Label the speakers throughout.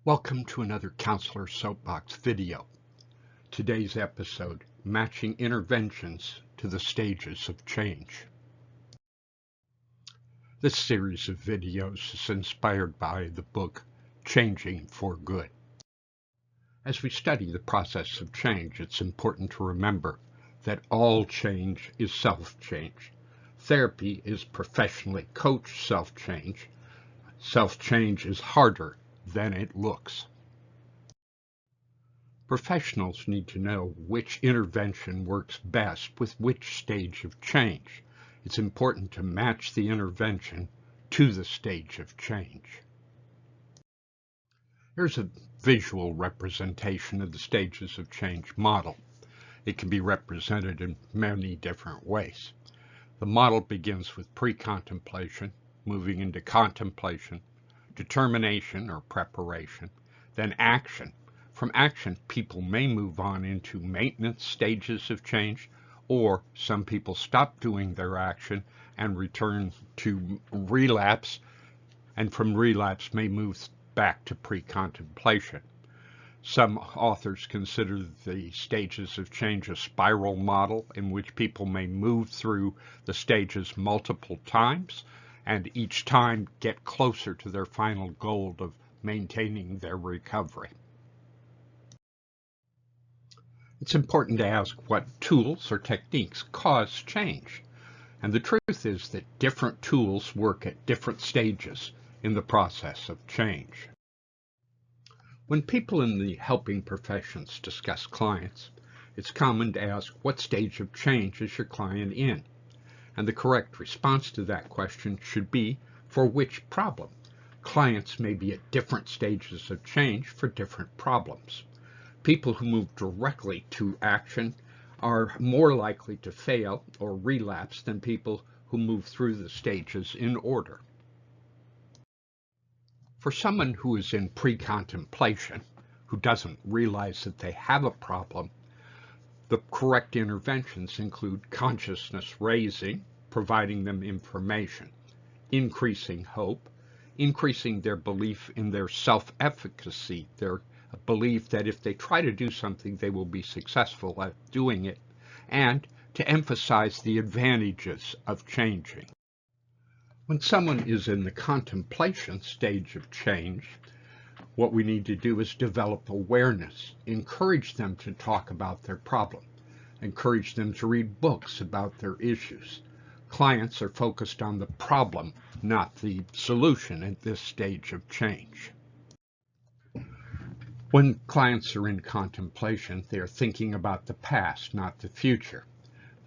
Speaker 1: Welcome to another Counselor Soapbox video. Today's episode, Matching Interventions to the Stages of Change. This series of videos is inspired by the book Changing for Good. As we study the process of change, it's important to remember that all change is self-change. Therapy is professionally coached self-change. Self-change is harder than it looks. Professionals need to know which intervention works best with which stage of change. It's important to match the intervention to the stage of change. Here's a visual representation of the stages of change model. It can be represented in many different ways. The model begins with pre-contemplation, moving into contemplation, determination or preparation, then action. From action, people may move on into maintenance stages of change, or some people stop doing their action and return to relapse, and from relapse may move back to pre-contemplation. Some authors consider the stages of change a spiral model in which people may move through the stages multiple times, and each time get closer to their final goal of maintaining their recovery. It's important to ask what tools or techniques cause change. And the truth is that different tools work at different stages in the process of change. When people in the helping professions discuss clients, it's common to ask, what stage of change is your client in? And the correct response to that question should be, for which problem? Clients may be at different stages of change for different problems. People who move directly to action are more likely to fail or relapse than people who move through the stages in order. For someone who is in pre-contemplation, who doesn't realize that they have a problem, the correct interventions include consciousness raising, providing them information, increasing hope, increasing their belief in their self-efficacy, their belief that if they try to do something, they will be successful at doing it, and to emphasize the advantages of changing. When someone is in the contemplation stage of change, what we need to do is develop awareness, encourage them to talk about their problem, encourage them to read books about their issues. Clients are focused on the problem, not the solution at this stage of change. When clients are in contemplation, they are thinking about the past, not the future.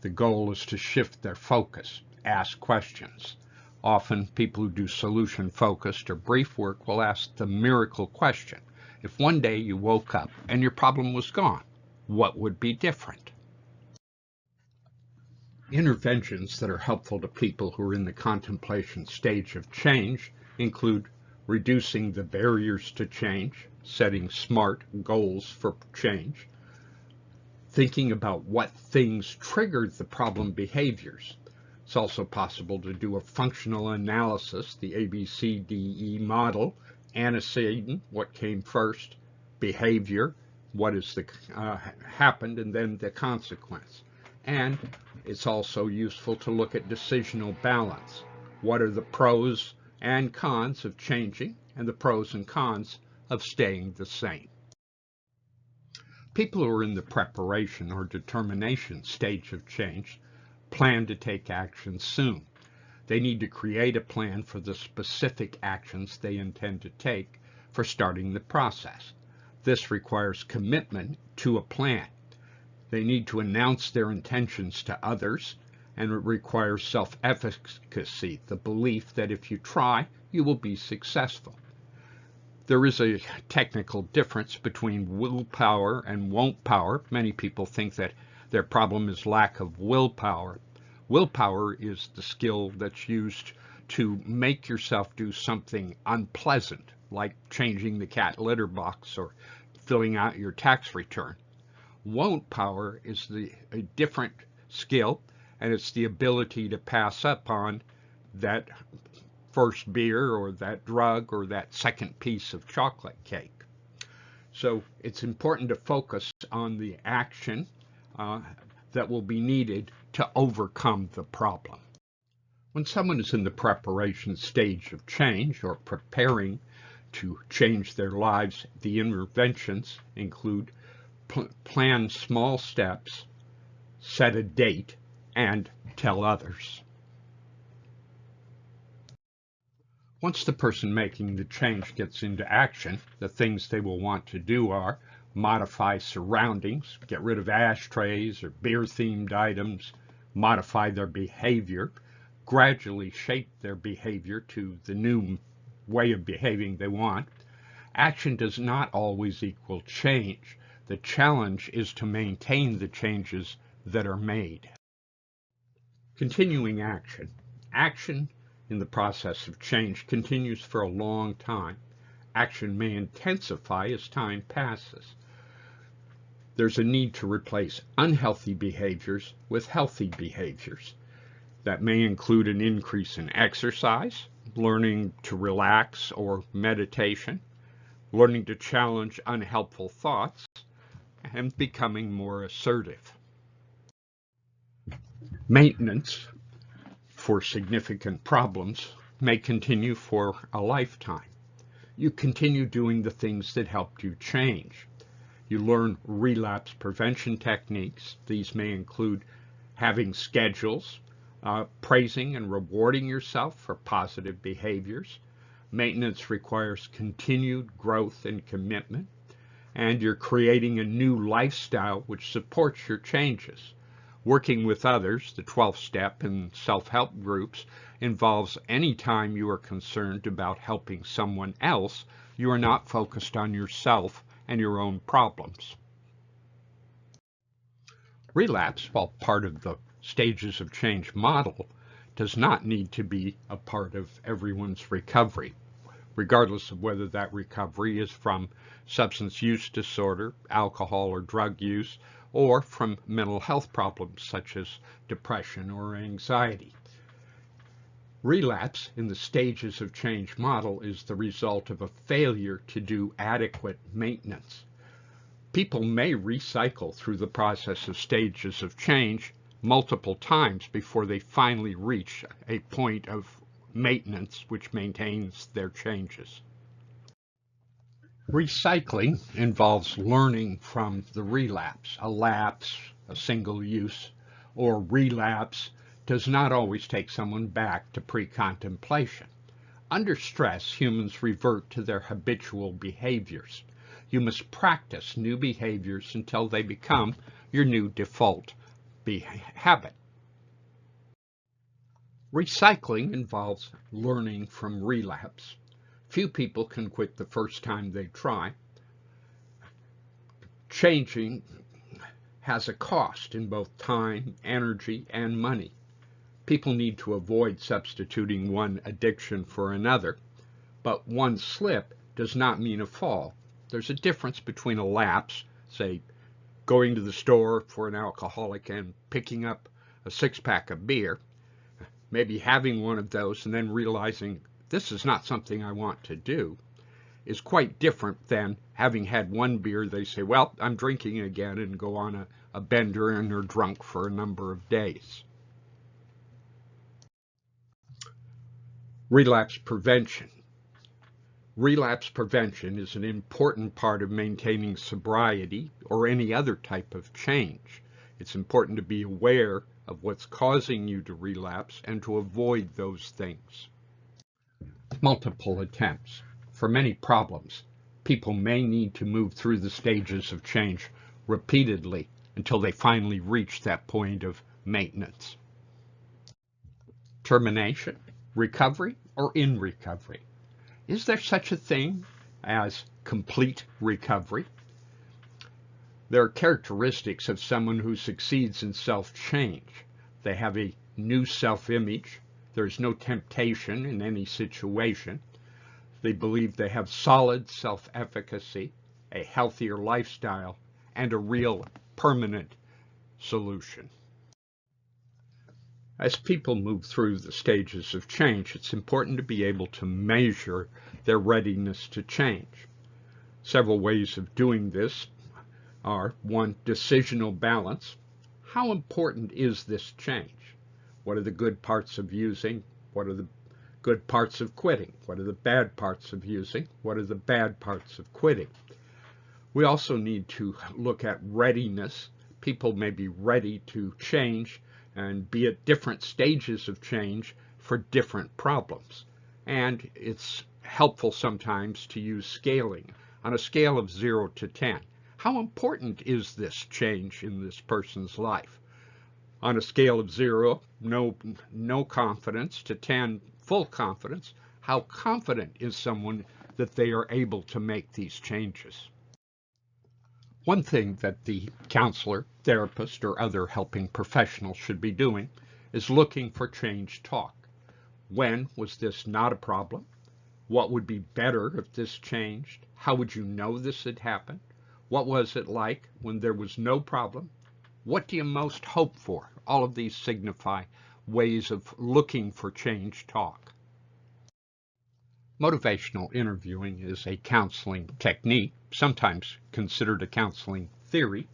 Speaker 1: The goal is to shift their focus, ask questions. Often, people who do solution-focused or brief work will ask the miracle question. If one day you woke up and your problem was gone, what would be different? Interventions that are helpful to people who are in the contemplation stage of change include reducing the barriers to change, setting SMART goals for change, thinking about what things triggered the problem behaviors. It's also possible to do a functional analysis, the ABCDE model, antecedent, what came first, behavior, what is happened, and then the consequence. And it's also useful to look at decisional balance. What are the pros and cons of changing, and the pros and cons of staying the same? People who are in the preparation or determination stage of change plan to take action soon. They need to create a plan for the specific actions they intend to take for starting the process. This requires commitment to a plan. They need to announce their intentions to others, and it requires self-efficacy, the belief that if you try, you will be successful. There is a technical difference between willpower and won't power. Many people think that their problem is lack of willpower. Willpower is the skill that's used to make yourself do something unpleasant, like changing the cat litter box or filling out your tax return. Won't power is a different skill, and it's the ability to pass up on that first beer or that drug or that second piece of chocolate cake. So it's important to focus on the action that will be needed to overcome the problem. When someone is in the preparation stage of change or preparing to change their lives, the interventions include plan small steps, set a date, and tell others. Once the person making the change gets into action, the things they will want to do are modify surroundings, get rid of ashtrays or beer-themed items, modify their behavior, gradually shape their behavior to the new way of behaving they want. Action does not always equal change. The challenge is to maintain the changes that are made. Continuing action. Action in the process of change continues for a long time. Action may intensify as time passes. There's a need to replace unhealthy behaviors with healthy behaviors. That may include an increase in exercise, learning to relax or meditation, learning to challenge unhelpful thoughts, and becoming more assertive. Maintenance for significant problems may continue for a lifetime. You continue doing the things that helped you change. You learn relapse prevention techniques. These may include having schedules, praising and rewarding yourself for positive behaviors. Maintenance requires continued growth and commitment, and you're creating a new lifestyle which supports your changes. Working with others, the 12th step in self-help groups, involves any time you are concerned about helping someone else, you are not focused on yourself and your own problems. Relapse, while part of the stages of change model, does not need to be a part of everyone's recovery, regardless of whether that recovery is from substance use disorder, alcohol or drug use, or from mental health problems such as depression or anxiety. Relapse in the stages of change model is the result of a failure to do adequate maintenance. People may recycle through the process of stages of change multiple times before they finally reach a point of maintenance which maintains their changes. Recycling involves learning from the relapse. A lapse, a single use, or relapse does not always take someone back to pre-contemplation. Under stress, humans revert to their habitual behaviors. You must practice new behaviors until they become your new default habit. Recycling involves learning from relapse. Few people can quit the first time they try. Changing has a cost in both time, energy, and money. People need to avoid substituting one addiction for another, but one slip does not mean a fall. There's a difference between a lapse, say going to the store for an alcoholic and picking up a six-pack of beer, maybe having one of those and then realizing this is not something I want to do, is quite different than having had one beer, they say, well, I'm drinking again, and go on a bender and are drunk for a number of days. Relapse prevention. Relapse prevention is an important part of maintaining sobriety or any other type of change. It's important to be aware of what's causing you to relapse and to avoid those things. Multiple attempts. For many problems, people may need to move through the stages of change repeatedly until they finally reach that point of maintenance. Termination, recovery, or in recovery. Is there such a thing as complete recovery? There are characteristics of someone who succeeds in self-change. They have a new self-image. There's no temptation in any situation. They believe they have solid self-efficacy, a healthier lifestyle, and a real permanent solution. As people move through the stages of change, it's important to be able to measure their readiness to change. Several ways of doing this are: one, decisional balance. How important is this change? What are the good parts of using? What are the good parts of quitting? What are the bad parts of using? What are the bad parts of quitting? We also need to look at readiness. People may be ready to change and be at different stages of change for different problems. And it's helpful sometimes to use scaling. On a scale of 0 to 10, how important is this change in this person's life? On a scale of 0, no confidence, to 10, full confidence, how confident is someone that they are able to make these changes? One thing that the counselor, therapist, or other helping professional should be doing is looking for change talk. When was this not a problem? What would be better if this changed? How would you know this had happened? What was it like when there was no problem? What do you most hope for? All of these signify ways of looking for change talk. Motivational interviewing is a counseling technique, sometimes considered a counseling theory,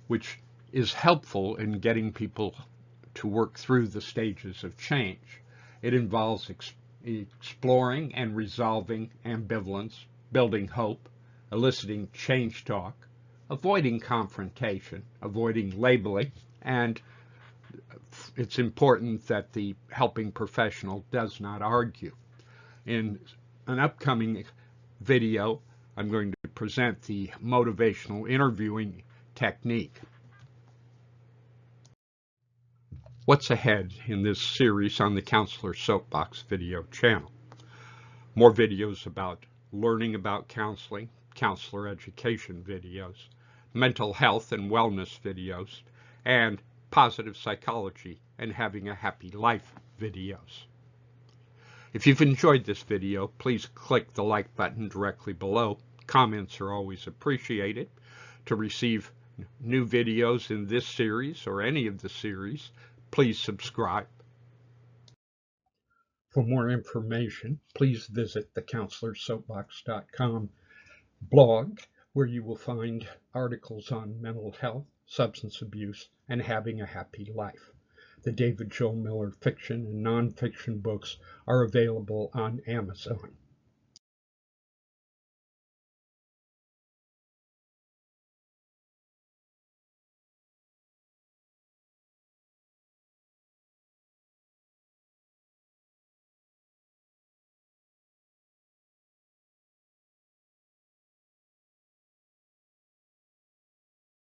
Speaker 1: which is helpful in getting people to work through the stages of change. It involves exploring and resolving ambivalence, building hope, eliciting change talk, avoiding confrontation, avoiding labeling, and it's important that the helping professional does not argue. In an upcoming video, I'm going to present the motivational interviewing technique. What's ahead in this series on the Counselor Soapbox video channel? More videos about learning about counseling, counselor education videos, mental health and wellness videos, and positive psychology and having a happy life videos. If you've enjoyed this video, please click the like button directly below. Comments are always appreciated. To receive new videos in this series or any of the series, please subscribe. For more information, please visit the counselorsoapbox.com blog, where you will find articles on mental health, substance abuse, and having a happy life. The David Joel Miller fiction and nonfiction books are available on Amazon.